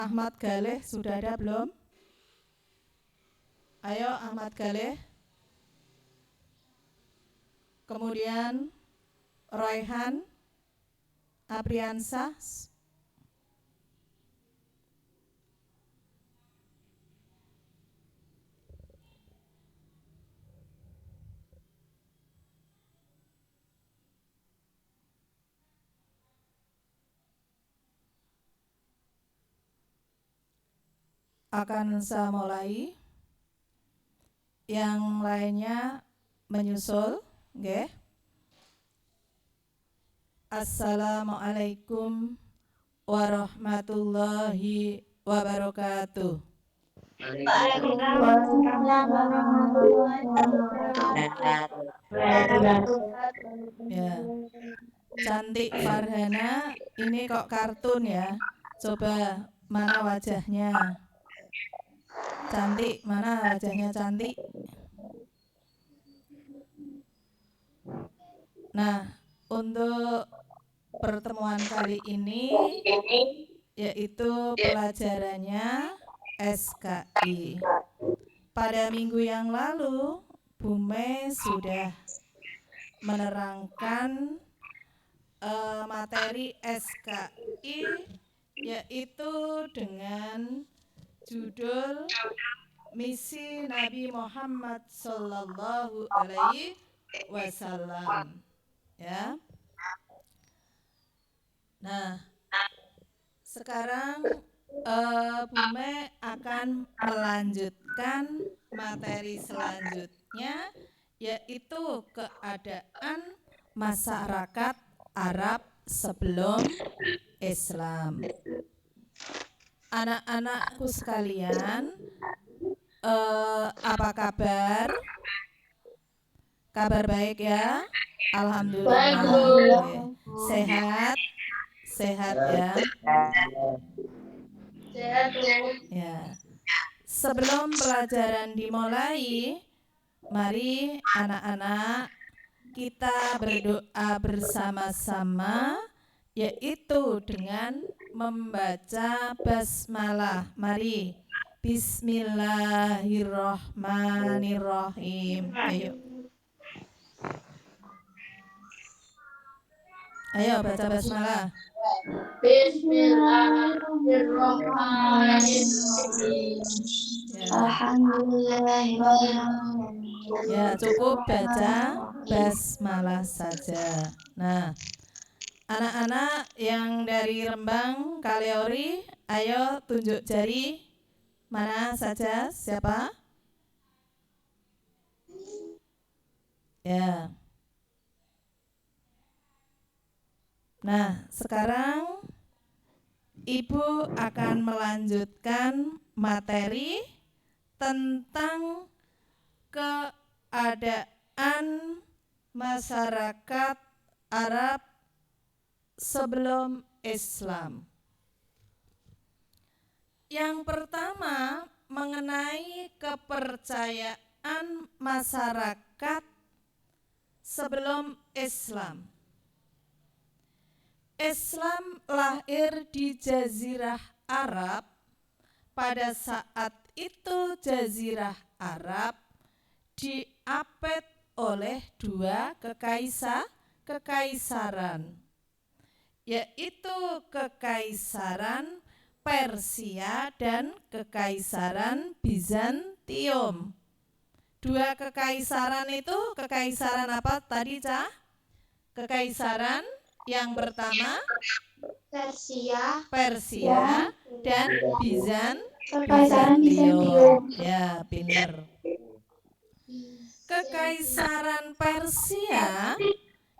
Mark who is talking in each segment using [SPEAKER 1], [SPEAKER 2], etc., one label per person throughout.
[SPEAKER 1] Ahmad Galih sudah ada belum? Ayo Ahmad Galih. Kemudian Royhan Apriansah. Akan saya mulai. Yang lainnya menyusul, nggih. Assalamualaikum warahmatullahi wabarakatuh.
[SPEAKER 2] Waalaikumsalam warahmatullahi wabarakatuh.
[SPEAKER 1] Ya. Cantik Farhana, ini kok kartun ya? Coba mana wajahnya? Cantik, mana wajahnya cantik? Nah, untuk pertemuan kali ini yaitu pelajarannya SKI. Pada minggu yang lalu, Bu Mei sudah menerangkan materi SKI yaitu dengan judul Misi Nabi Muhammad Sallallahu Alaihi Wasallam. Ya. Nah, sekarang Bu Me akan melanjutkan materi selanjutnya yaitu keadaan masyarakat Arab sebelum Islam. Anak-anakku sekalian, apa kabar? Kabar baik ya? Alhamdulillah. Sehat? Sehat ya?
[SPEAKER 2] Sehat, Bu.
[SPEAKER 1] Ya. Sebelum pelajaran dimulai, mari anak-anak kita berdoa bersama-sama yaitu dengan membaca basmalah. Mari. Bismillahirrahmanirrahim. Ayo baca basmalah.
[SPEAKER 2] Bismillahirrahmanirrahim. Alhamdulillahirrahmanirrahim.
[SPEAKER 1] Ya, cukup baca basmalah saja. Nah, anak-anak yang dari Rembang, Kaliori, ayo tunjuk jari. Mana saja? Siapa? Ya. Nah, sekarang Ibu akan melanjutkan materi tentang keadaan masyarakat Arab sebelum Islam. Yang pertama mengenai kepercayaan masyarakat sebelum Islam. Islam lahir di Jazirah Arab. Pada saat itu Jazirah Arab diapit oleh dua kekaisaran, yaitu Kekaisaran Persia dan Kekaisaran Bizantium. Dua kekaisaran itu kekaisaran apa tadi, Cah? Kekaisaran yang pertama Persia dan Bizantium. Ya, pinter. Kekaisaran Persia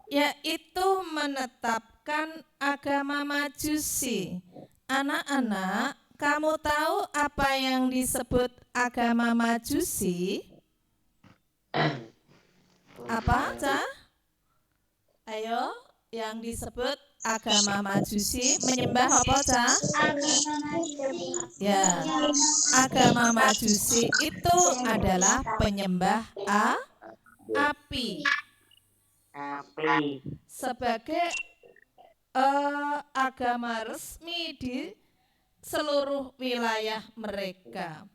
[SPEAKER 1] yaitu menetapkan agama Majusi. Anak-anak, kamu tahu apa yang disebut agama Majusi? Apa, Cah? Ayo, yang disebut agama Majusi menyembah apa, Cah? Ya, agama Majusi itu adalah penyembah api. Sebagai agama resmi di seluruh wilayah mereka.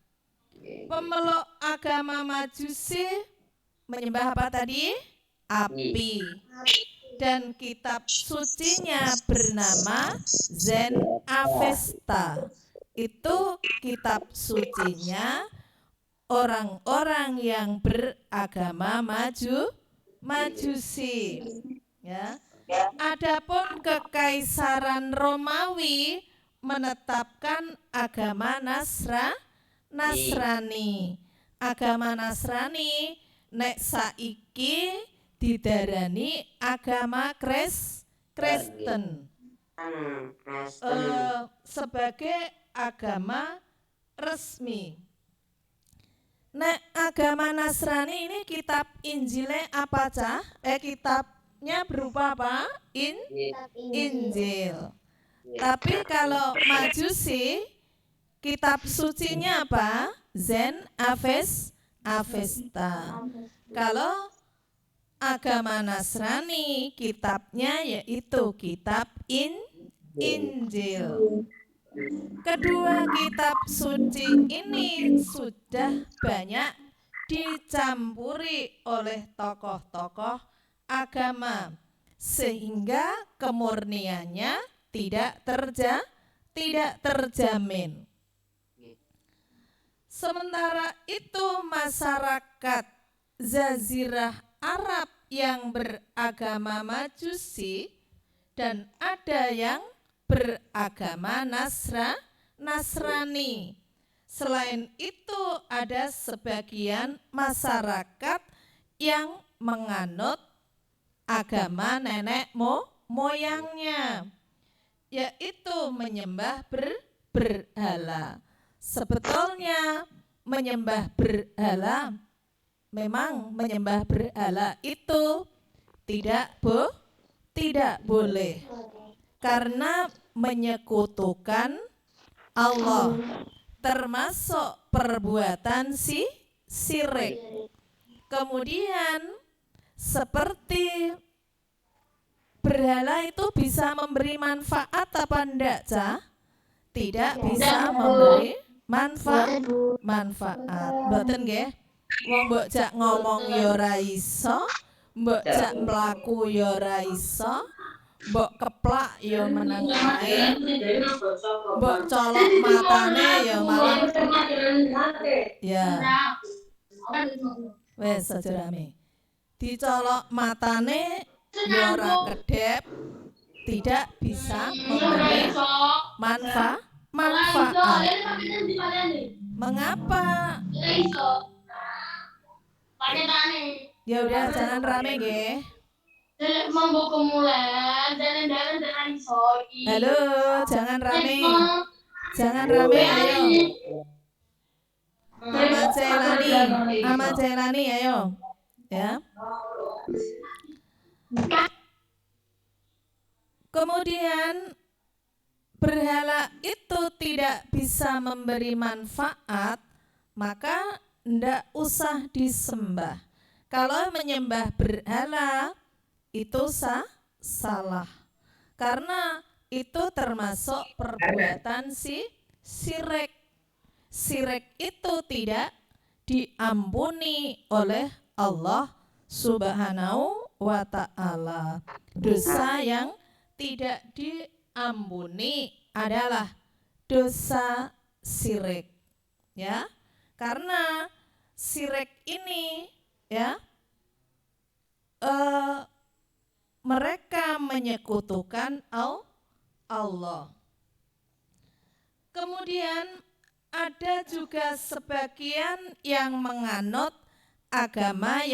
[SPEAKER 1] Pemeluk agama Majusi menyembah apa tadi? Api. Dan kitab sucinya bernama Zen Avesta. Itu kitab sucinya orang-orang yang beragama Majusi. Ya. Adapun Kekaisaran Romawi menetapkan agama Nasrani. Agama Nasrani nek saiki didarani agama Kristen. Sebagai agama resmi. Nek agama Nasrani ini kitab Injilnya apa cah? Kitabnya berupa apa? Injil. Tapi kalau Majusi kitab sucinya apa? Zen Avesta. Kalau agama Nasrani kitabnya yaitu kitab Injil. Kedua kitab suci ini sudah banyak dicampuri oleh tokoh-tokoh agama sehingga kemurniannya tidak terjamin. Sementara itu masyarakat Jazirah Arab yang beragama Majusi dan ada yang beragama Nasrani. Selain itu ada sebagian masyarakat yang menganut agama nenek moyangnya, yaitu menyembah berhala. Sebetulnya menyembah berhala, memang menyembah berhala itu tidak boleh. Karena menyekutukan Allah, termasuk perbuatan syirik. Kemudian seperti berhala itu bisa memberi manfaat apa enggak, Cah? Tidak bisa memberi manfaat. Mboten nggih. Wong mbok jak ngomong ya ora iso, mbok jak mlaku ya ora iso. Mbok keplak ya menang ae. Mbok colok matane ya malah. Ya. Wes aja rame. Dicolok matane ya ora kedep, tidak bisa memberi manfaat. Mengapa? Ya udah jangan rame nggih. Halo, jangan rame. Jangan rame, ayo. Ahmad Jailani, ayo. Ya. Kemudian berhala itu tidak bisa memberi manfaat, maka ndak usah disembah. Kalau menyembah berhala itu salah. Karena itu termasuk perbuatan syirik. Syirik itu tidak diampuni oleh Allah Subhanahu wa ta'ala. Dosa yang tidak diampuni adalah dosa syirik. Ya. Karena syirik ini ya mereka menyekutukan Allah. Kemudian ada juga sebagian yang menganut agama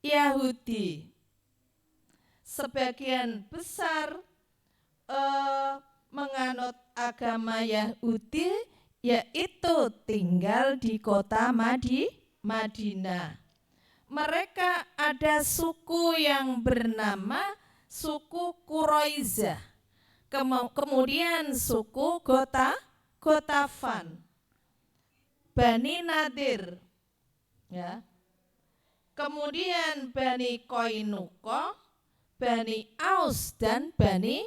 [SPEAKER 1] Yahudi. Sebagian besar menganut agama Yahudi, yaitu tinggal di kota Madinah. Mereka ada suku yang bernama suku Quraizah. Kemudian suku Gotafan, Bani Nadir, ya. Kemudian Bani Koinuko, Bani Aus dan Bani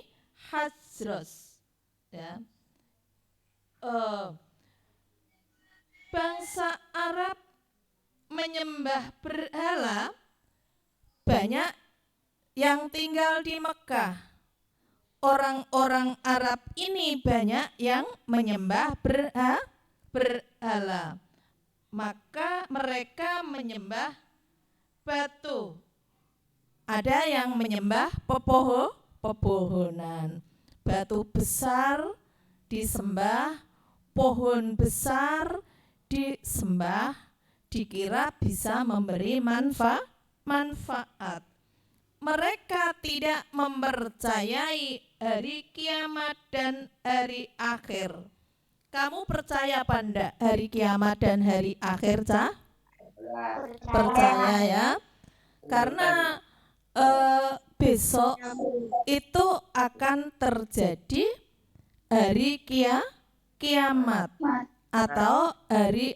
[SPEAKER 1] Hajros. Ya. eh, bangsa Arab menyembah berhala, banyak yang tinggal di Mekah. Orang-orang Arab ini banyak yang menyembah berhala. Maka mereka menyembah batu. Ada yang menyembah pepohonan. Batu besar disembah, pohon besar disembah, dikira bisa memberi manfaat. Mereka tidak mempercayai hari kiamat dan hari akhir. Kamu percaya apa enggak hari kiamat dan hari akhir, Cah? Percaya ya. Karena besok itu akan terjadi hari kiamat atau hari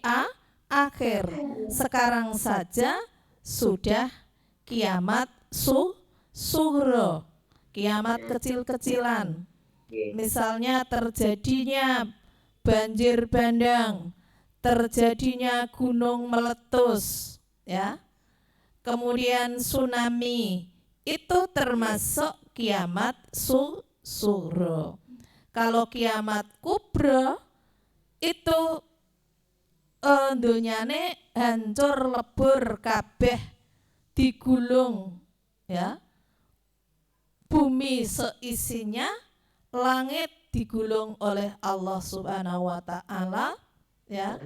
[SPEAKER 1] akhir. Sekarang saja sudah kiamat sughra, kiamat kecil-kecilan. Misalnya terjadinya banjir bandang, terjadinya gunung meletus, ya. Kemudian tsunami, itu termasuk kiamat sughra. Kalau kiamat kubra itu dunyane hancur lebur kabeh, digulung, ya. Bumi seisinya, langit digulung oleh Allah Subhanahu wa taala, ya.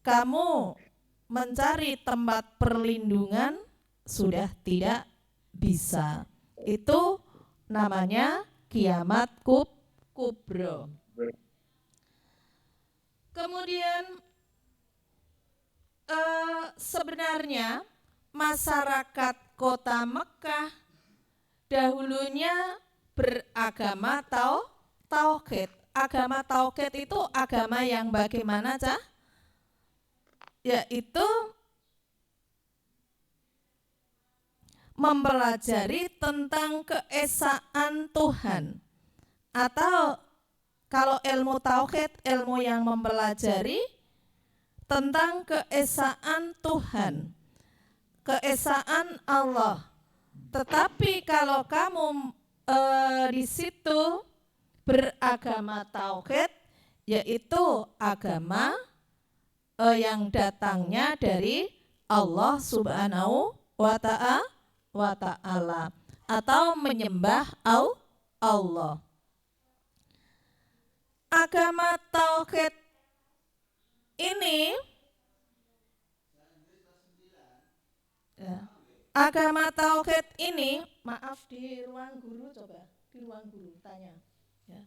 [SPEAKER 1] Kamu mencari tempat perlindungan sudah tidak bisa. Itu namanya kiamat kubra. Kemudian sebenarnya masyarakat kota Mekah dahulunya beragama tauhid. Agama tauhid itu agama yang bagaimana, Cah? Yaitu mempelajari tentang keesaan Tuhan. Atau kalau ilmu tauhid, ilmu yang mempelajari tentang keesaan Tuhan, keesaan Allah. Tetapi kalau kamu di situ beragama tauhid, yaitu agama yang datangnya dari Allah Subhanahu wa ta'ala, atau menyembah Allah. Agama tauhid ini, ya, agama tauhid ini, maaf di ruang guru, coba di ruang guru tanya, ya.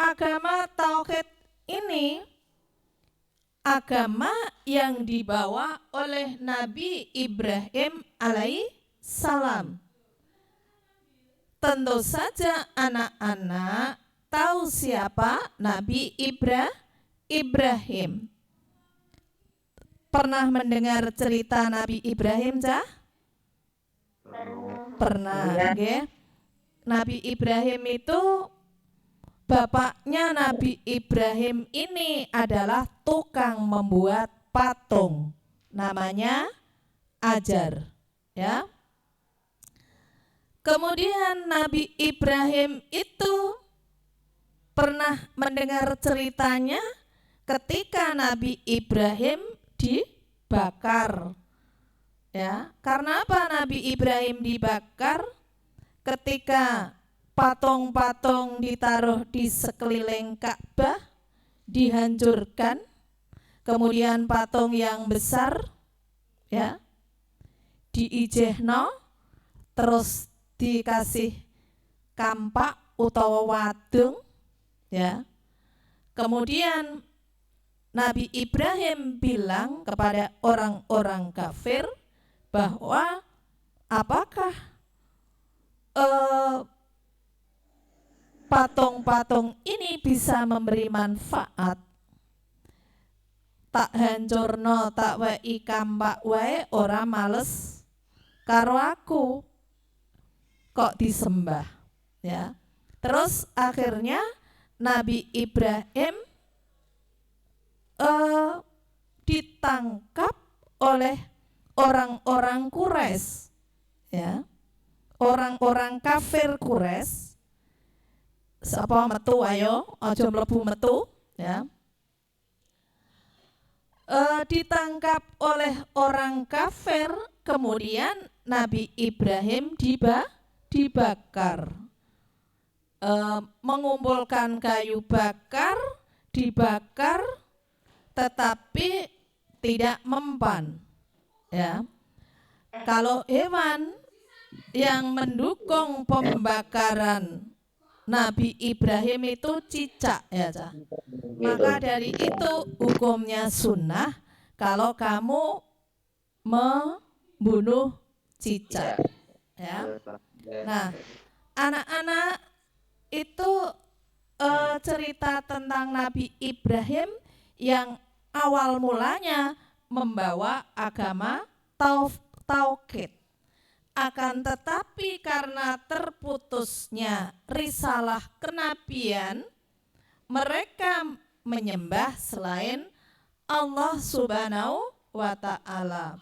[SPEAKER 1] Agama tauhid ini agama yang dibawa oleh Nabi Ibrahim alaihissalam. Tentu saja anak-anak tahu siapa Nabi Ibrahim. Pernah mendengar cerita Nabi Ibrahim, Cah? Pernah, okay? Nabi Ibrahim itu, bapaknya Nabi Ibrahim ini adalah tukang membuat patung. Namanya Ajar, ya. Kemudian Nabi Ibrahim itu pernah mendengar ceritanya ketika Nabi Ibrahim dibakar. Ya, karena apa Nabi Ibrahim dibakar? Ketika patung-patung ditaruh di sekeliling Ka'bah dihancurkan, kemudian patung yang besar, ya, diijehno, terus dikasih kampak utawa wadung, ya. Kemudian Nabi Ibrahim bilang kepada orang-orang kafir bahwa apakah patung-patung ini bisa memberi manfaat? Tak hancurno, tak wei kampak wae ora males karo aku, kok disembah, ya. Terus akhirnya Nabi Ibrahim ditangkap oleh orang-orang Quraisy, ya, orang-orang kafir Quraisy. Sapa metu ayo, aja mlebu metu, ya. Ditangkap oleh orang kafir, kemudian Nabi Ibrahim dibakar. Mengumpulkan kayu bakar, dibakar, tetapi tidak mempan, ya. Kalau hewan yang mendukung pembakaran Nabi Ibrahim itu cicak, ya, Cah. Maka dari itu hukumnya sunnah kalau kamu membunuh cicak, ya. Nah, anak-anak itu cerita tentang Nabi Ibrahim yang awal mulanya membawa agama tauhid. Akan tetapi karena terputusnya risalah kenabian, mereka menyembah selain Allah Subhanahu wa Ta'ala.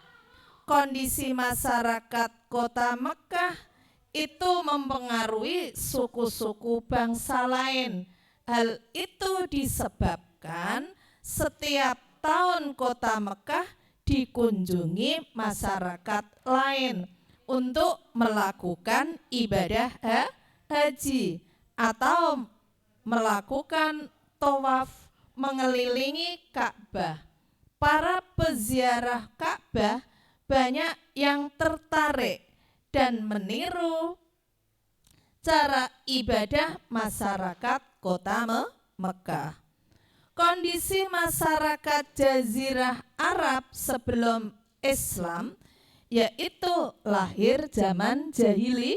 [SPEAKER 1] Kondisi masyarakat kota Mekah itu mempengaruhi suku-suku bangsa lain. Hal itu disebabkan setiap tahun kota Mekah dikunjungi masyarakat lain untuk melakukan ibadah haji atau melakukan tawaf mengelilingi Ka'bah. Para peziarah Ka'bah banyak yang tertarik dan meniru cara ibadah masyarakat kota Mekah. Kondisi masyarakat Jazirah Arab sebelum Islam, yaitu lahir zaman jahiliyah.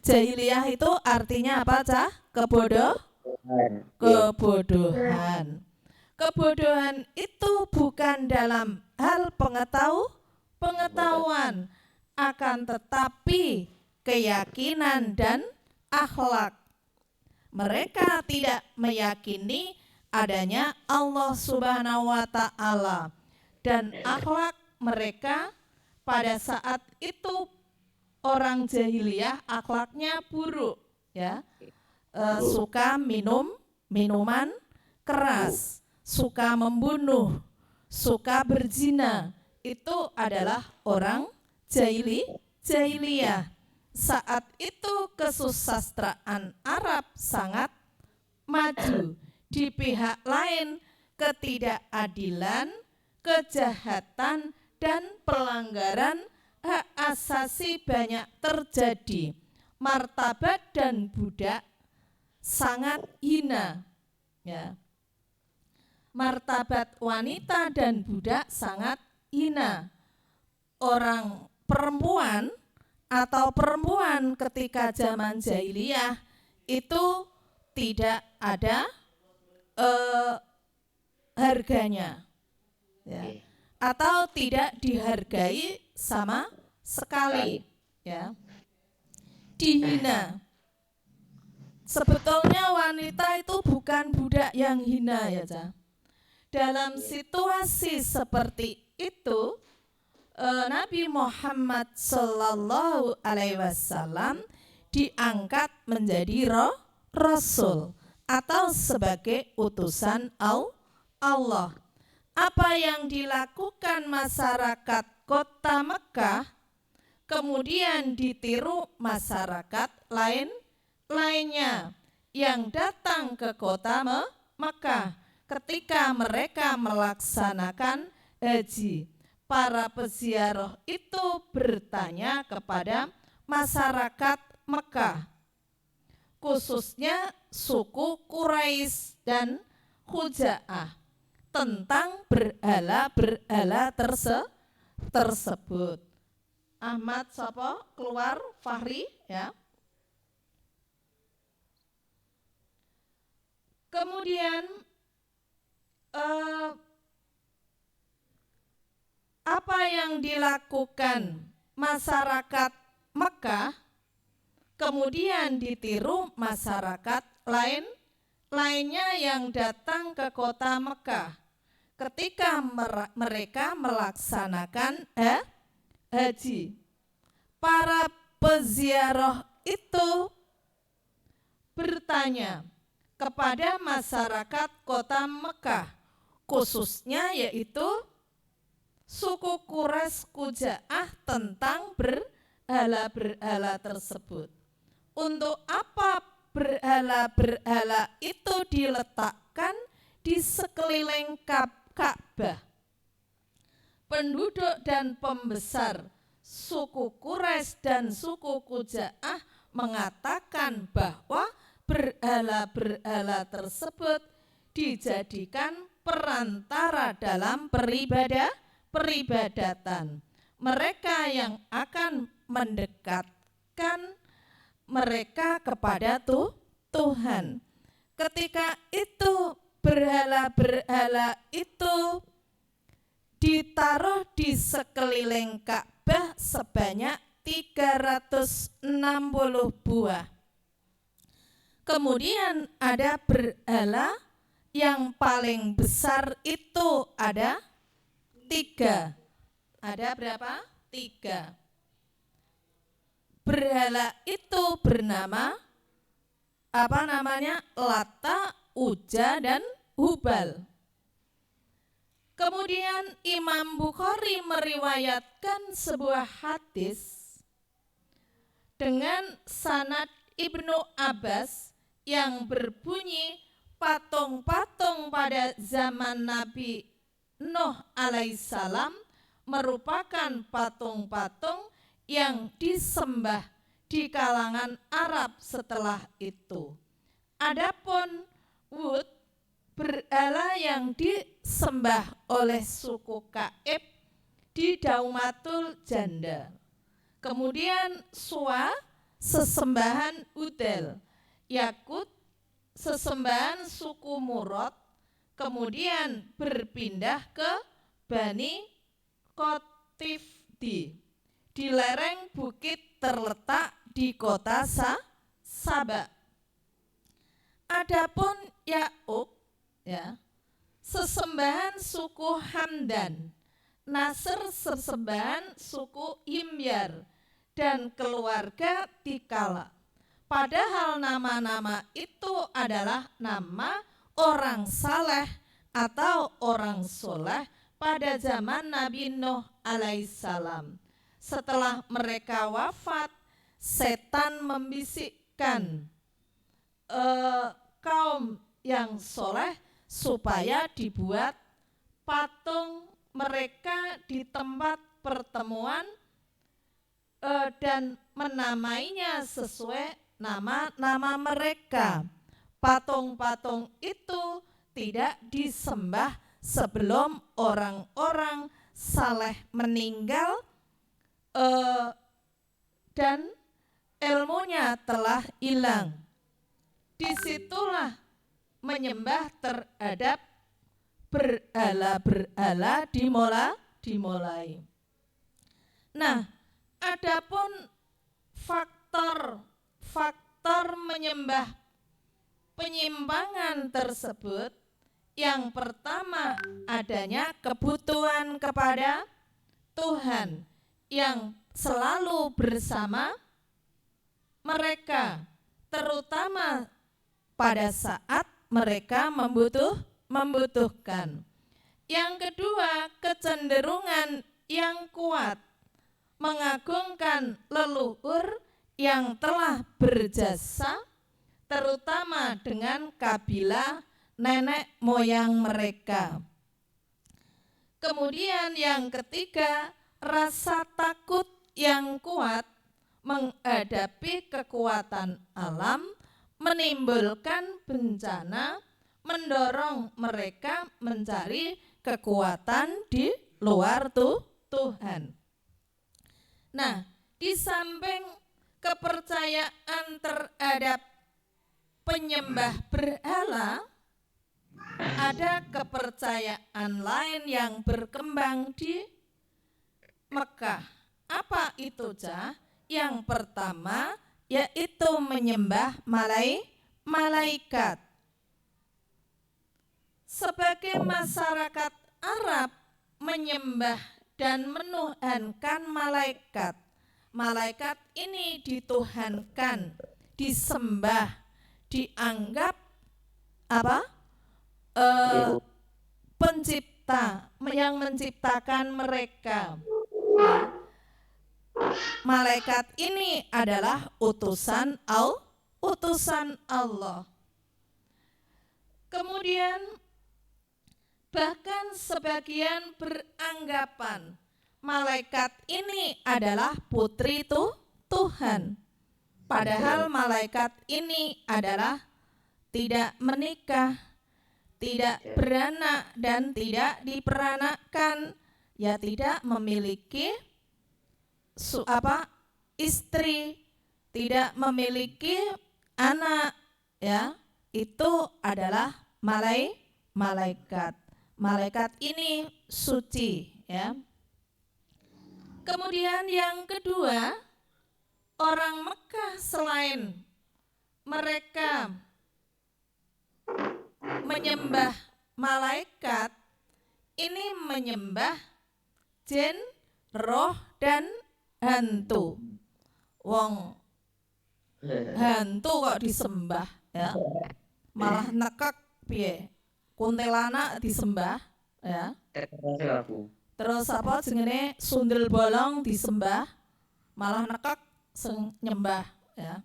[SPEAKER 1] Jahiliyah itu artinya apa, Cah? Kebodohan. Kebodohan itu bukan dalam hal pengetahuan, akan tetapi keyakinan dan akhlak. Mereka tidak meyakini adanya Allah Subhanahu wa Ta'ala, dan akhlak mereka pada saat itu orang jahiliyah akhlaknya buruk, ya. Suka minuman keras, suka membunuh, suka berzina. Itu adalah orang jahiliyah. Saat itu kesusastraan Arab sangat maju. Di pihak lain, ketidakadilan, kejahatan, dan pelanggaran hak asasi banyak terjadi. Martabat dan budak sangat hina, ya. Martabat wanita dan budak sangat hina. Orang perempuan atau perempuan ketika zaman jahiliyah itu tidak ada harganya, ya, atau tidak dihargai sama sekali, ya, dihina. Sebetulnya wanita itu bukan budak yang hina, ya, Cah. Dalam situasi seperti itu, Nabi Muhammad Sallallahu Alaihi Wasallam diangkat menjadi Rasul atau sebagai utusan Allah. Apa yang dilakukan masyarakat kota Mekah kemudian ditiru masyarakat lainnya yang datang ke kota Mekah ketika mereka melaksanakan haji. Para peziarah itu bertanya kepada masyarakat Mekah, khususnya suku Quraisy dan Khuza'ah, tentang berhala-berhala tersebut. Ahmad sapa keluar, Fahri, ya. Kemudian apa yang dilakukan masyarakat Mekah Kemudian ditiru masyarakat lainnya yang datang ke kota Mekah ketika mereka melaksanakan haji. Para peziarah itu bertanya kepada masyarakat kota Mekah, khususnya yaitu suku Quraisy Khuzaah tentang berhala-berhala tersebut. Untuk apa berhala-berhala itu diletakkan di sekeliling Ka'bah? Penduduk dan pembesar suku Quraisy dan suku Khuzaah mengatakan bahwa berhala-berhala tersebut dijadikan perantara dalam peribadatan. Mereka yang akan mendekatkan mereka kepada Tuhan. Ketika itu berhala-berhala itu ditaruh di sekeliling Ka'bah sebanyak 360 buah. Kemudian ada berhala yang paling besar itu ada 3. Ada berapa? 3. Berhala itu bernama Lata, Uzza, dan Hubal. Kemudian Imam Bukhari meriwayatkan sebuah hadis dengan sanad Ibnu Abbas yang berbunyi, patung-patung pada zaman Nabi Nuh alaihissalam merupakan patung-patung yang disembah di kalangan Arab setelah itu. Adapun Wud, berhala yang disembah oleh suku Ka'ib di Daumatul Jandal. Kemudian Suwa, sesembahan Udel. Yakut, sesembahan suku Murad. Kemudian berpindah ke Bani Qotifdi di lereng bukit terletak di kota Saba. Adapun Ya'uq, sesembahan suku Hamdan. Nasr, sesembahan suku Himyar dan keluarga Tikala. Padahal nama-nama itu adalah nama orang saleh atau orang soleh pada zaman Nabi Nuh alaihissalam. Setelah mereka wafat, setan membisikkan kaum yang soleh supaya dibuat patung mereka di tempat pertemuan dan menamainya sesuai nama mereka. Patung-patung itu tidak disembah sebelum orang-orang saleh meninggal dan ilmunya telah hilang. Disitulah menyembah terhadap berhala-berhala dimulai. Nah, adapun faktor menyembah penyimpangan tersebut, yang pertama adanya kebutuhan kepada Tuhan yang selalu bersama mereka, terutama pada saat mereka membutuhkan. Yang kedua, kecenderungan yang kuat mengagungkan leluhur yang telah berjasa, terutama dengan kabilah nenek moyang mereka. Kemudian yang ketiga, rasa takut yang kuat menghadapi kekuatan alam menimbulkan bencana, mendorong mereka mencari kekuatan di luar Tuhan. Nah, di samping kepercayaan terhadap penyembah berhala, ada kepercayaan lain yang berkembang di Mekah. Apa itu, Cah? Yang pertama, yaitu menyembah malaikat. Sebagai masyarakat Arab menyembah dan menuhankan malaikat. Malaikat ini dituhankan, disembah, dianggap pencipta yang menciptakan mereka. Malaikat ini adalah utusan Allah. Kemudian bahkan sebagian beranggapan malaikat ini adalah putri Tuhan. Padahal malaikat ini adalah tidak menikah, tidak beranak dan tidak diperanakkan, ya tidak memiliki istri, tidak memiliki anak, ya itu adalah malaikat. Malaikat ini suci, ya. Kemudian yang kedua, orang Mekah selain mereka menyembah malaikat, ini menyembah jin, roh dan hantu. Wong hantu kok disembah, ya. Malah nekek piye? Kuntilanak disembah, ya. Terus jenenge sundel bolong disembah, malah nekek nyembah, ya.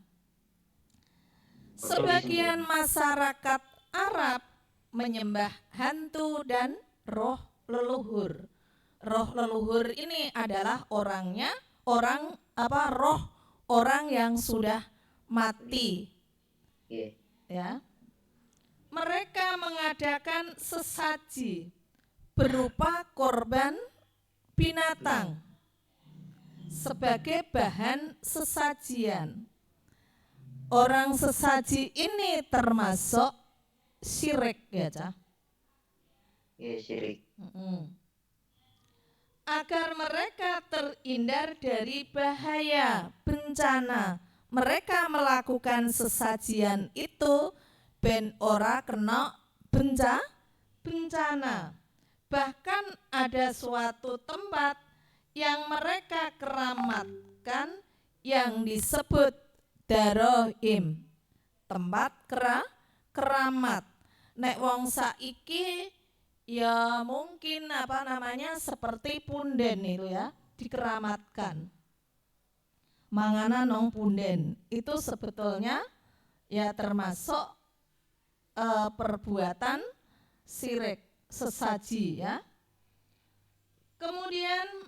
[SPEAKER 1] Sebagian masyarakat Arab menyembah hantu dan roh leluhur. Roh leluhur ini adalah roh orang yang sudah mati. Ya. Mereka mengadakan sesaji berupa korban binatang sebagai bahan sesajian. Orang sesaji ini termasuk syirik, ya, Cah?
[SPEAKER 3] Iya, syirik.
[SPEAKER 1] Agar mereka terhindar dari bahaya, bencana, mereka melakukan sesajian itu ben ora kena bencana. Bahkan ada suatu tempat yang mereka keramatkan yang disebut Darohim, tempat keramat. Nek wong saiki ya mungkin seperti punden itu, ya, dikeramatkan. Manganan nong punden itu sebetulnya ya termasuk perbuatan syirik, sesaji, ya. Kemudian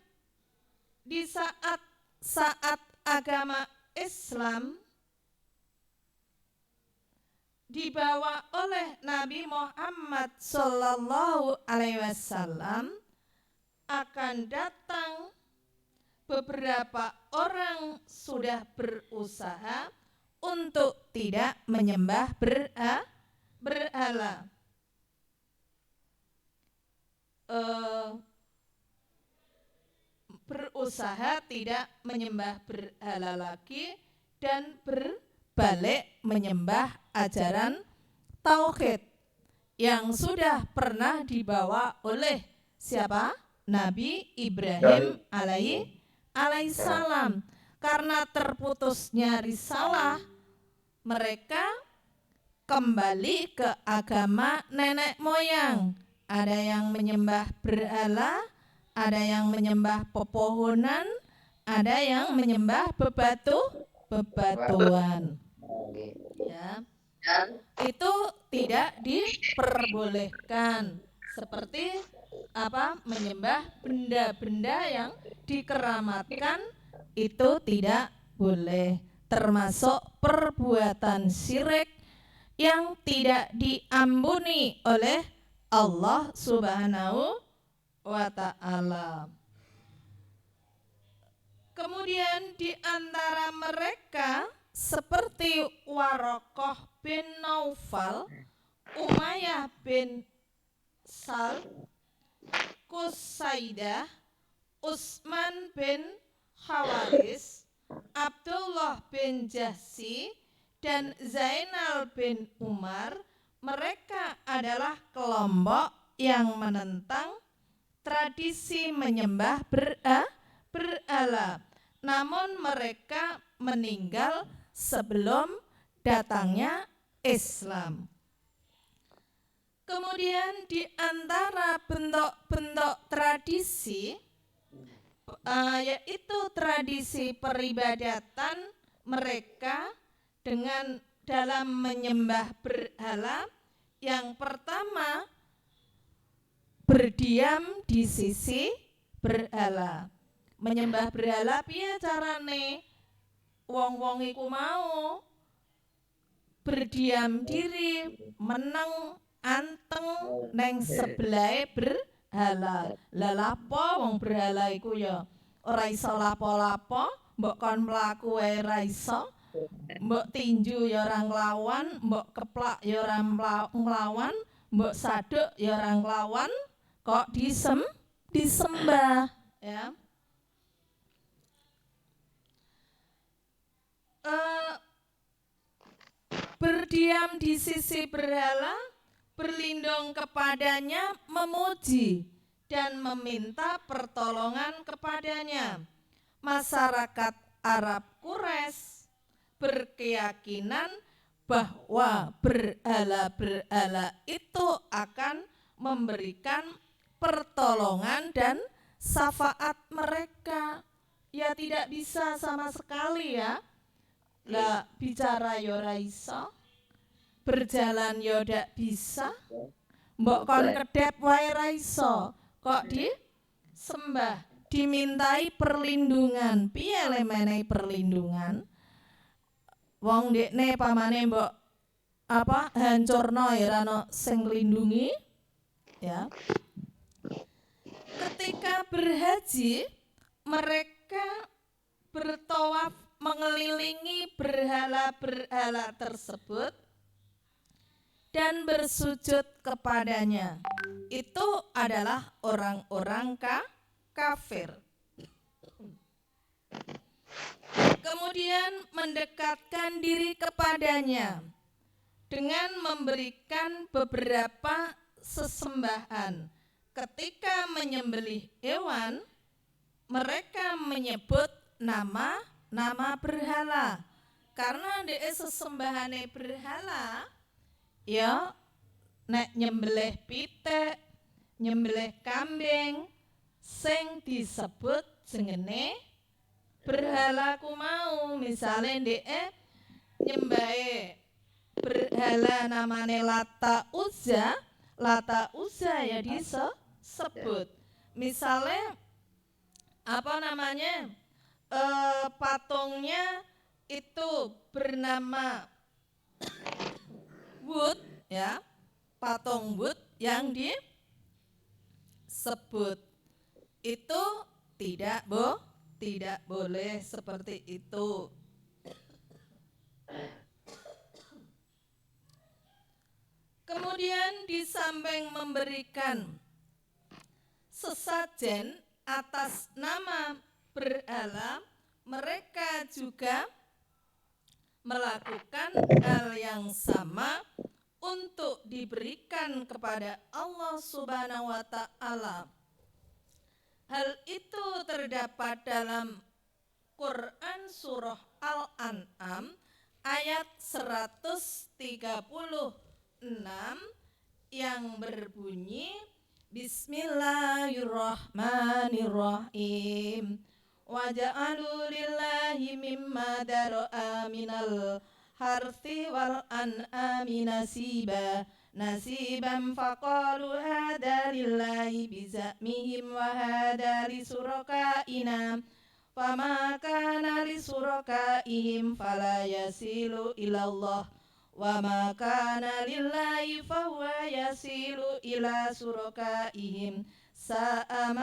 [SPEAKER 1] di saat agama Islam dibawa oleh Nabi Muhammad Sallallahu Alaihi Wasallam, akan datang beberapa orang sudah berusaha untuk tidak menyembah berhala. Berusaha tidak menyembah berhala lagi dan berbalik menyembah ajaran tauhid yang sudah pernah dibawa oleh siapa? Nabi Ibrahim alaihissalam. Karena terputusnya risalah, mereka kembali ke agama nenek moyang. Ada yang menyembah berhala, ada yang menyembah pepohonan, ada yang menyembah bebatuan. Ya. Itu tidak diperbolehkan. Seperti menyembah benda-benda yang dikeramatkan itu tidak boleh. Termasuk perbuatan syirik yang tidak diampuni oleh Allah Subhanahu wa ta'ala. Kemudian di antara mereka seperti Warokoh bin Naufal, Umayyah bin Sal, Qusaidah, Utsman bin Khawaris, Abdullah bin Jahsy dan Zainal bin Umar, mereka adalah kelompok yang menentang tradisi menyembah berhala. Namun mereka meninggal sebelum datangnya Islam. Kemudian di antara bentuk-bentuk tradisi yaitu tradisi peribadatan mereka dengan dalam menyembah berhala. Yang pertama, berdiam di sisi berhala. Menyembah berhala piye carane? Wong-wong iku mau berdiam diri, meneng anteng neng sebelahe berhala. Lah lapo wong berhala iku ya ora iso lapo-lapo, mbok kon mlaku wae ora iso, mbok tinju ya ora nglawan, mbok keplak ya ora nglawan, mbok saduk ya ora nglawan, kok disembah ya. Berdiam di sisi berhala, berlindung kepadanya, memuji dan meminta pertolongan kepadanya. Masyarakat Arab Quraisy berkeyakinan bahwa berhala-berhala itu akan memberikan pertolongan dan syafaat mereka. Ya tidak bisa sama sekali ya. Lah bicara yo ora iso, berjalan yo ndak bisa, mbok kon kedep wae ora iso, kok disembah, dimintai perlindungan. Piye le menehi perlindungan? Wong ndekne pamane mbok hancurno ya ora ono sing nglindungi ya. Ketika berhaji, mereka bertawaf mengelilingi berhala-berhala tersebut dan bersujud kepadanya. Itu adalah orang-orang kafir. Kemudian mendekatkan diri kepadanya dengan memberikan beberapa sesembahan. Ketika menyembelih hewan, mereka menyebut nama berhala. Karena dhek sesembahane berhala, ya nek nyembelih pitik, nyembelih kambing, sing disebut jenenge berhalaku mau. Misale dhek nyembahe berhala namane Lata Uzza ya disebut. Misale patungnya itu bernama Wud ya, patung Wud yang disebut itu tidak boleh seperti itu. Kemudian di samping memberikan sesajen atas nama berhala, mereka juga melakukan hal yang sama untuk diberikan kepada Allah Subhanahu wa Ta'ala. Hal itu terdapat dalam Quran surah Al-An'am ayat 136 yang berbunyi Bismillahirrahmanirrahim. Wa ja'alu lillahi mimma dara'a minal harthi wal an'ami nasiban faqalu hadha lillahi bizamihim wa hadha li surakaina fama kana li surakaihim fala yasilu ilallah wa ma kana lillahi fahuwa yasilu ila surakaihim sa'a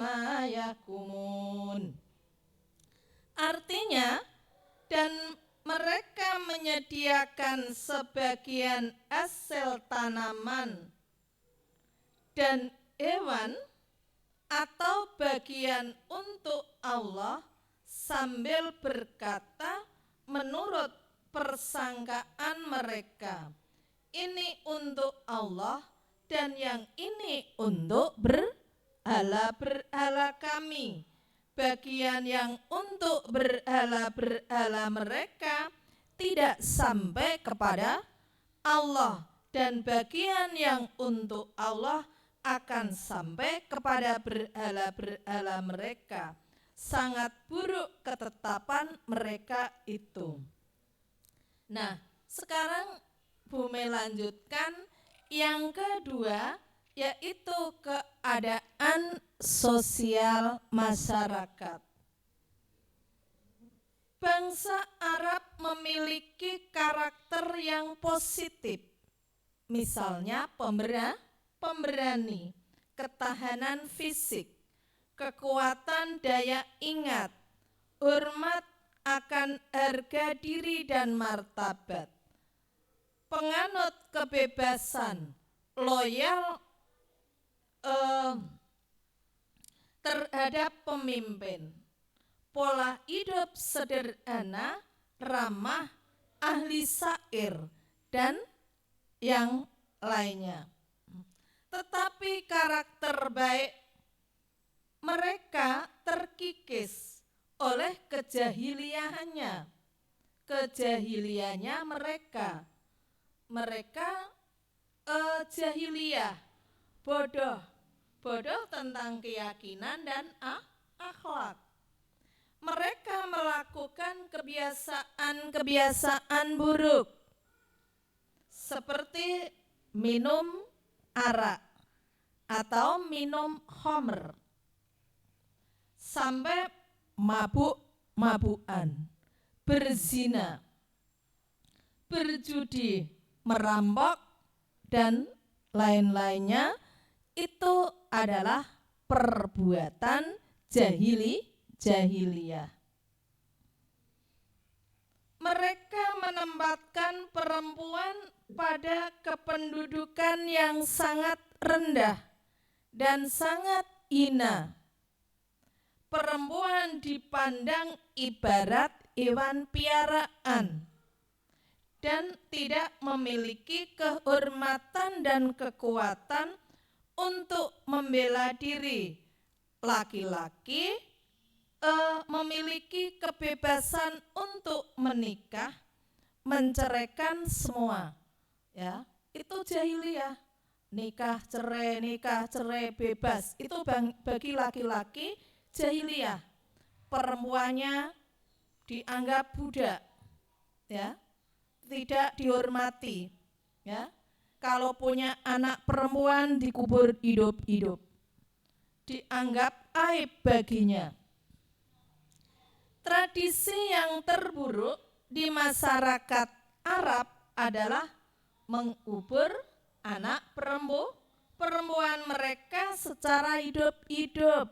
[SPEAKER 1] ma yakumun. Artinya, dan mereka menyediakan sebagian hasil tanaman dan hewan atau bagian untuk Allah sambil berkata menurut persangkaan mereka, ini untuk Allah dan yang ini untuk berhala-berhala kami. Bagian yang untuk berhala-berhala mereka tidak sampai kepada Allah, dan bagian yang untuk Allah akan sampai kepada berhala-berhala mereka. Sangat buruk ketetapan mereka itu. Nah, sekarang Bumi lanjutkan yang kedua, yaitu keadaan sosial masyarakat. Bangsa Arab memiliki karakter yang positif, misalnya pemberani, ketahanan fisik, kekuatan daya ingat, hormat akan harga diri dan martabat, penganut kebebasan, loyal terhadap pemimpin, pola hidup sederhana, ramah, ahli syair, dan yang lainnya. Tetapi karakter baik mereka terkikis oleh kejahiliahannya. Kejahiliannya mereka jahiliyah, bodoh tentang keyakinan dan akhlak. Mereka melakukan kebiasaan buruk seperti minum arak atau minum khamr, sampai mabuk-mabukan, berzina, berjudi, merampok, dan lain-lainnya. Itu adalah perbuatan jahiliyah. Mereka menempatkan perempuan pada kependudukan yang sangat rendah dan sangat hina. Perempuan dipandang ibarat hewan piaraan dan tidak memiliki kehormatan dan kekuatan untuk membela diri. Laki-laki memiliki kebebasan untuk menikah, menceraikan semua. Ya, itu jahiliyah. Nikah cerai bebas. Itu bagi laki-laki jahiliyah. Perempuannya dianggap budak. Ya. Tidak dihormati. Ya. Kalau punya anak perempuan dikubur hidup-hidup. Dianggap aib baginya. Tradisi yang terburuk di masyarakat Arab adalah mengubur anak perempuan mereka secara hidup-hidup.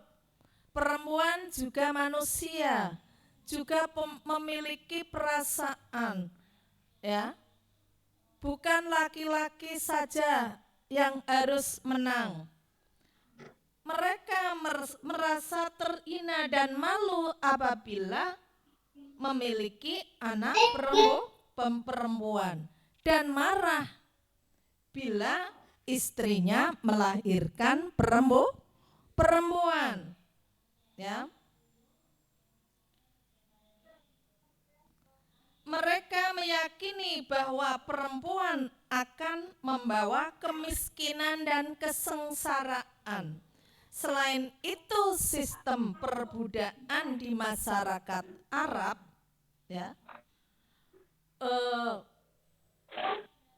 [SPEAKER 1] Perempuan juga manusia, juga memiliki perasaan. Ya. Bukan laki-laki saja yang harus menang. Mereka merasa terhina dan malu apabila memiliki anak perempuan dan marah bila istrinya melahirkan perempuan. Ya. Mereka meyakini bahwa perempuan akan membawa kemiskinan dan kesengsaraan. Selain itu, sistem perbudakan di masyarakat Arab, ya,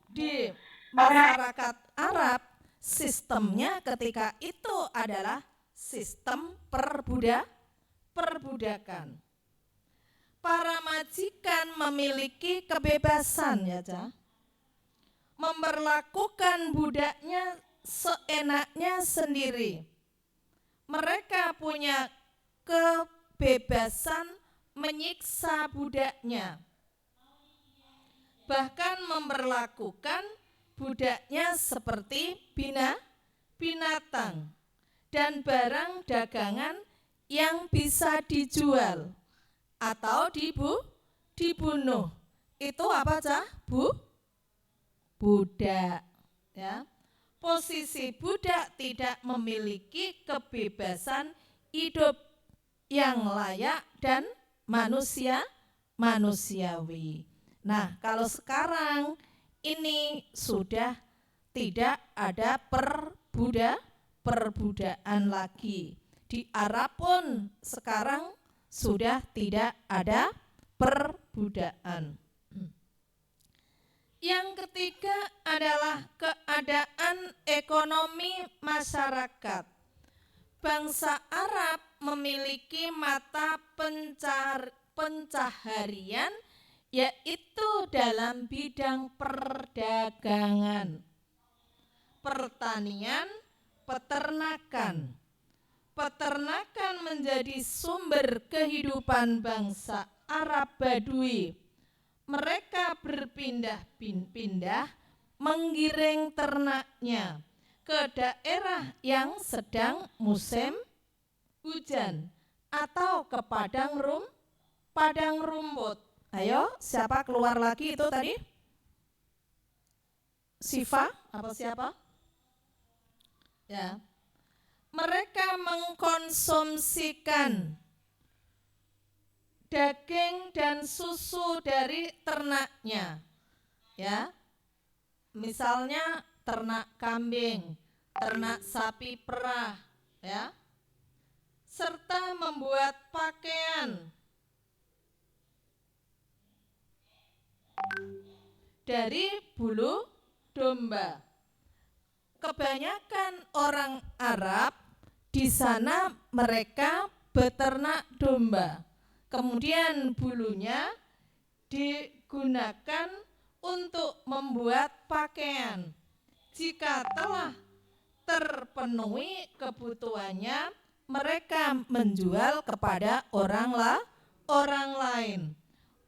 [SPEAKER 1] di masyarakat Arab sistemnya ketika itu adalah sistem perbudakan. Para majikan memiliki kebebasan, ya, memperlakukan budaknya seenaknya sendiri. Mereka punya kebebasan menyiksa budaknya, bahkan memperlakukan budaknya seperti binatang, dan barang dagangan yang bisa dijual atau dibunuh. Itu apa, Cah? Budak, ya. Posisi budak tidak memiliki kebebasan hidup yang layak dan manusiawi. Nah, kalau sekarang ini sudah tidak ada perbudakan lagi. Di Arab pun sekarang sudah tidak ada perbudakan. Yang ketiga adalah keadaan ekonomi masyarakat. Bangsa Arab memiliki mata pencaharian yaitu dalam bidang perdagangan, pertanian, peternakan. Peternakan menjadi sumber kehidupan bangsa Arab Badui. Mereka berpindah-pindah menggiring ternaknya ke daerah yang sedang musim hujan atau ke padang rumput. Ayo, siapa keluar lagi itu tadi? Sifa apa siapa? Ya. Mereka mengkonsumsikan daging dan susu dari ternaknya, ya. Misalnya ternak kambing, ternak sapi perah, ya. Serta membuat pakaian dari bulu domba. Kebanyakan orang Arab di sana mereka beternak domba. Kemudian bulunya digunakan untuk membuat pakaian. Jika telah terpenuhi kebutuhannya, mereka menjual kepada orang lain.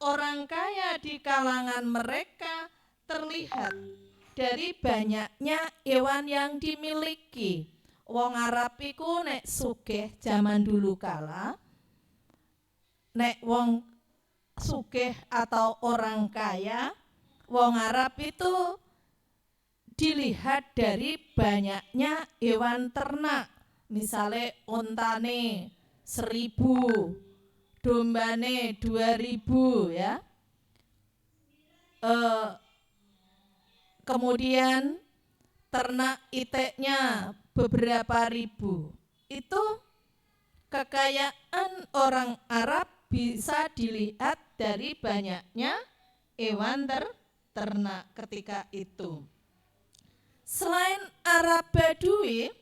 [SPEAKER 1] Orang kaya di kalangan mereka terlihat dari banyaknya hewan yang dimiliki. Wong Arab iku nek sugih zaman dulu kala, nek wong sugih atau orang kaya, wong Arab itu dilihat dari banyaknya hewan ternak. Misalnya ontane 1000, dombane 2000, ya. Kemudian ternak iteknya beberapa ribu. Itu kekayaan orang Arab bisa dilihat dari banyaknya hewan ternak ketika itu. Selain Arab Badui,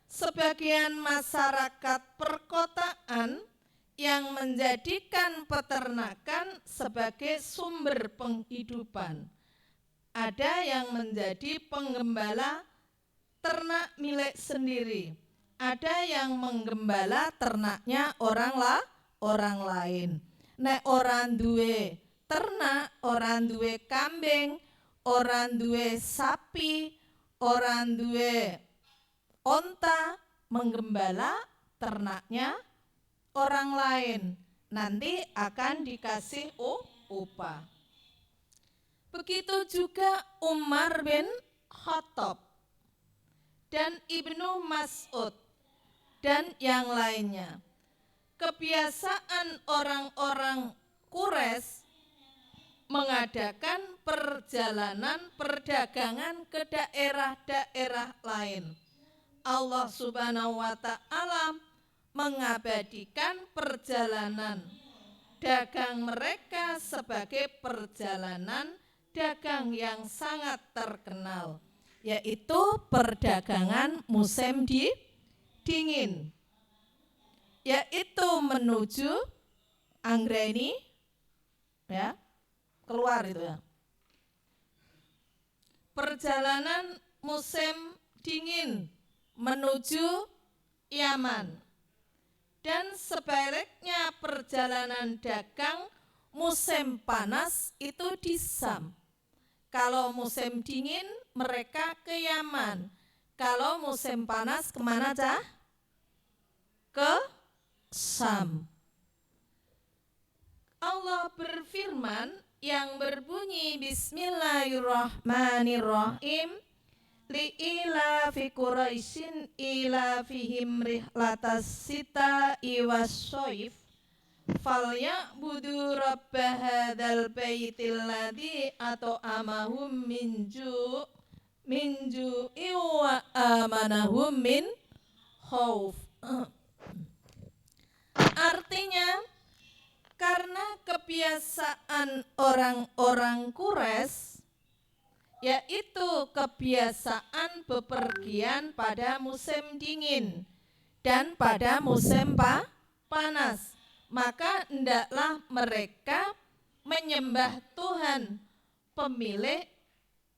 [SPEAKER 1] sebagian masyarakat perkotaan yang menjadikan peternakan sebagai sumber penghidupan. Ada yang menjadi penggembala ternak milik sendiri. Ada yang menggembala ternaknya orang lain. Nek orang duwe ternak, orang duwe kambing, orang duwe sapi, orang duwe onta, menggembala ternaknya orang lain. Nanti akan dikasih upah. Begitu juga Umar bin Khattab dan Ibnu Mas'ud dan yang lainnya. Kebiasaan orang-orang Quraisy mengadakan perjalanan perdagangan ke daerah-daerah lain. Allah Subhanahu wa Ta'ala mengabadikan perjalanan dagang mereka sebagai perjalanan dagang yang sangat terkenal, yaitu perdagangan musim dingin, yaitu menuju Anggreni, ya, keluar itu ya. Perjalanan musim dingin menuju Yaman. Dan sebaliknya perjalanan dagang musim panas itu di Syam. Kalau musim dingin mereka ke Yaman. Kalau musim panas kemana, Cah? Ke Syam. Allah berfirman yang berbunyi Bismillahirrahmanirrahim. Li'ilafi Quraisyin ilafihim rihlatas sita'i wassoif falyabudu rabba hadzal baitil ladzi at'amahum min ju'i wa amanahum min khauf. Artinya, karena kebiasaan orang-orang Quraisy, yaitu kebiasaan bepergian pada musim dingin dan pada musim panas, maka hendaklah mereka menyembah Tuhan pemilik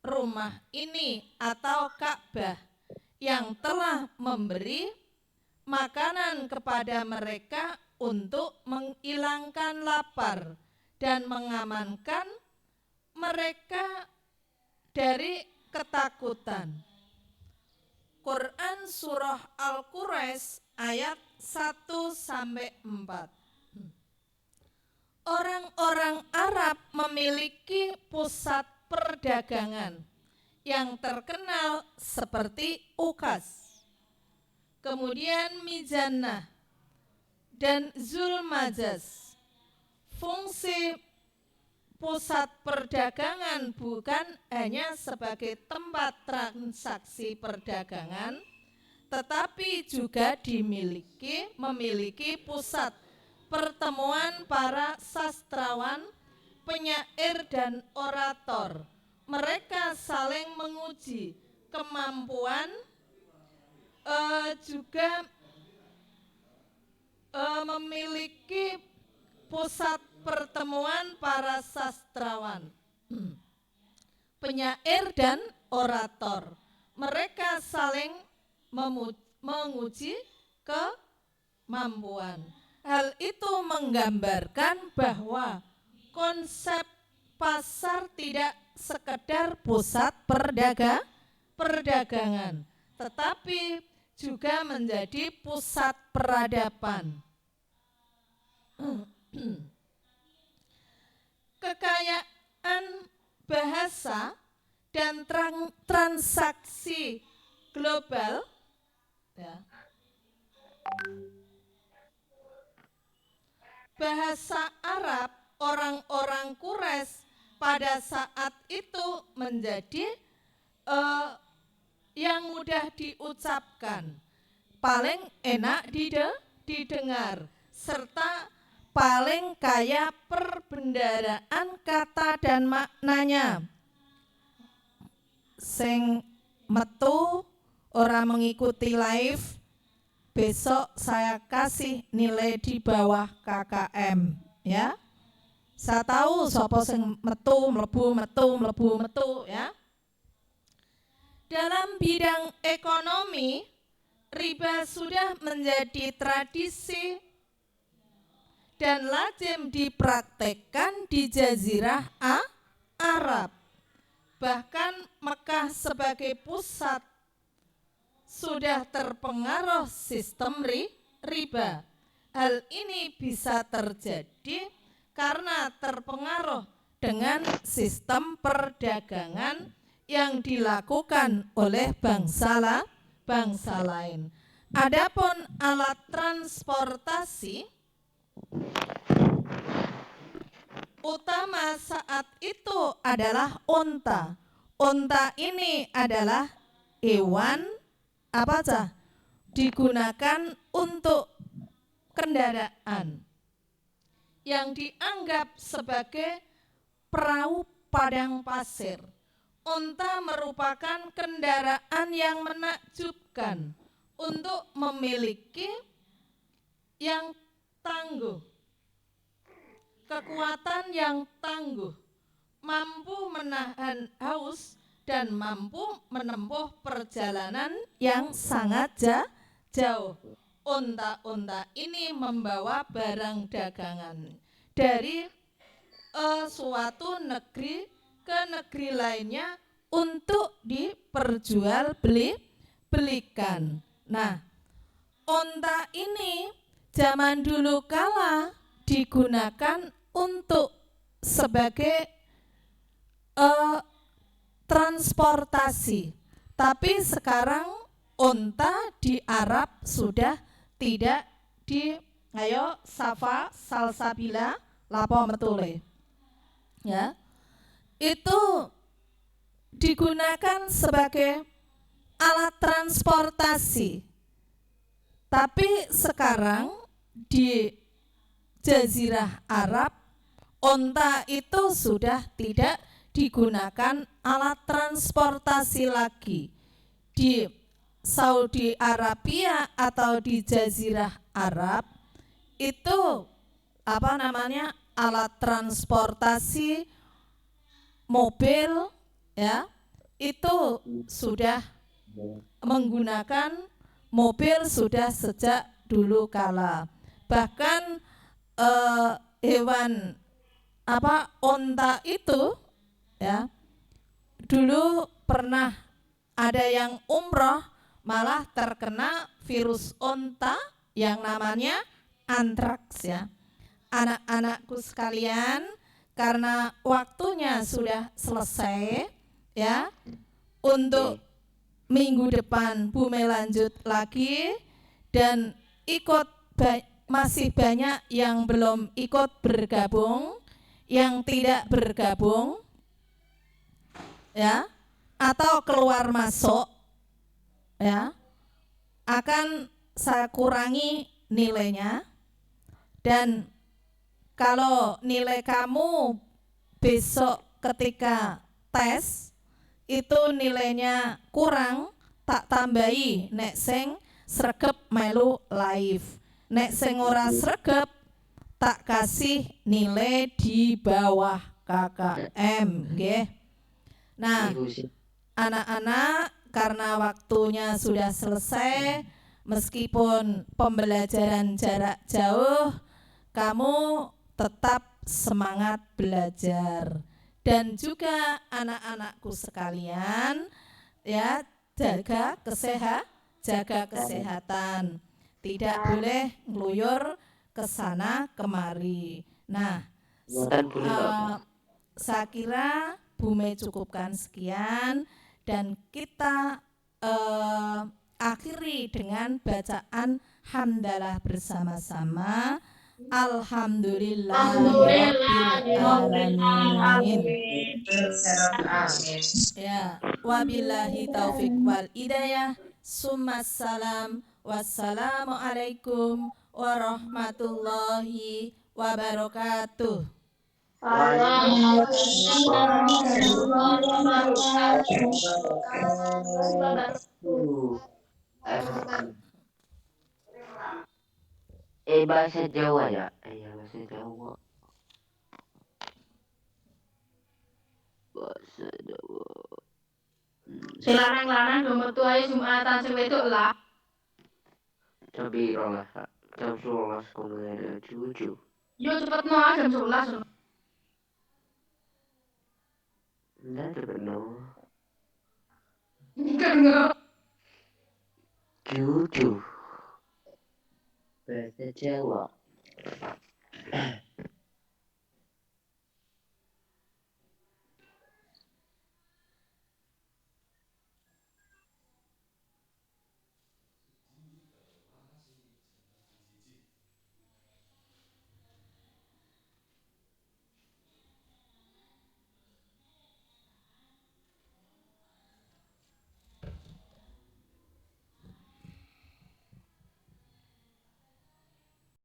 [SPEAKER 1] rumah ini atau Ka'bah yang telah memberi makanan kepada mereka untuk menghilangkan lapar dan mengamankan mereka dari ketakutan. Quran Surah Al-Quraisy ayat 1-4. Orang-orang Arab memiliki pusat perdagangan yang terkenal seperti Ukas, kemudian Mizannah, dan Zulmajaz. Fungsi pusat perdagangan bukan hanya sebagai tempat transaksi perdagangan, tetapi juga memiliki pusat pertemuan para sastrawan, penyair, dan orator. Mereka saling menguji kemampuan, juga memiliki pusat pertemuan para sastrawan, penyair, dan orator. Mereka saling menguji kemampuan. Hal itu menggambarkan bahwa konsep pasar tidak sekedar pusat perdagangan, tetapi juga menjadi pusat peradaban. Kekayaan bahasa dan transaksi global, ya. Bahasa Arab orang-orang Quraisy pada saat itu menjadi yang mudah diucapkan, paling enak didengar, serta paling kaya perbendaharaan kata dan maknanya. Sing metu ora mengikuti live, besok saya kasih nilai di bawah KKM, ya. Saya tahu sapa sing mlebu metu ya. Dalam bidang ekonomi, riba sudah menjadi tradisi dan lazim dipraktekkan di Jazirah Arab. Bahkan Mekah sebagai pusat sudah terpengaruh sistem riba. Hal ini bisa terjadi karena terpengaruh dengan sistem perdagangan yang dilakukan oleh bangsa lain. Adapun alat transportasi utama saat itu adalah unta. Unta ini adalah hewan digunakan untuk kendaraan yang dianggap sebagai perahu padang pasir. Unta merupakan kendaraan yang menakjubkan untuk memiliki yang tangguh, kekuatan yang tangguh, mampu menahan haus, dan mampu menempuh perjalanan yang sangat jauh. Unta-unta ini membawa barang dagangan dari suatu negeri ke negeri lainnya untuk belikan. Nah, onta ini zaman dulu kala digunakan untuk sebagai transportasi. Tapi sekarang onta di Arab sudah tidak di ayo safa salsabila lapo metule. Ya. Itu digunakan sebagai alat transportasi. Tapi sekarang di Jazirah Arab, onta itu sudah tidak digunakan alat transportasi lagi. Di Saudi Arabia atau di Jazirah Arab itu alat transportasi mobil ya, itu sudah menggunakan mobil sudah sejak dulu kala. Bahkan hewan onta itu ya, dulu pernah ada yang umroh malah terkena virus onta yang namanya antraks ya. Anak-anakku sekalian, karena waktunya sudah selesai ya, untuk minggu depan Bume lanjut lagi dan masih banyak yang belum ikut bergabung, yang tidak bergabung ya, atau keluar masuk ya, akan saya kurangi nilainya. Dan kalau nilai kamu besok ketika tes itu nilainya kurang, tak tambahi nek sing sregep melu live. Nek sing ora sregep tak kasih nilai di bawah KKM nggih. Nah, anak-anak, karena waktunya sudah selesai, meskipun pembelajaran jarak jauh, kamu tetap semangat belajar. Dan juga anak-anakku sekalian ya, jaga kesehatan. Tidak boleh ngeluyur ke sana kemari. Nah, saya kira Bume cukupkan sekian dan kita akhiri dengan bacaan hamdalah bersama-sama. Alhamdulillahirrabbilalamin. Ya, wabillahi taufik wal hidayah. Summassalam. Wassalamualaikum warahmatullahi wabarakatuh.
[SPEAKER 3] Bahasa Jawa ya? Iya, bahasa Jawa. Bahasa Jawa.
[SPEAKER 2] Selarang-larang do metu ae Jumatan sing wedok lah.
[SPEAKER 3] Tapi rolah jam 11 kono ada cucu.
[SPEAKER 2] Yo cepetno jam 11.
[SPEAKER 3] Enggak cepet no.
[SPEAKER 2] Enggak.
[SPEAKER 3] Cucu. Bahasa Jawa.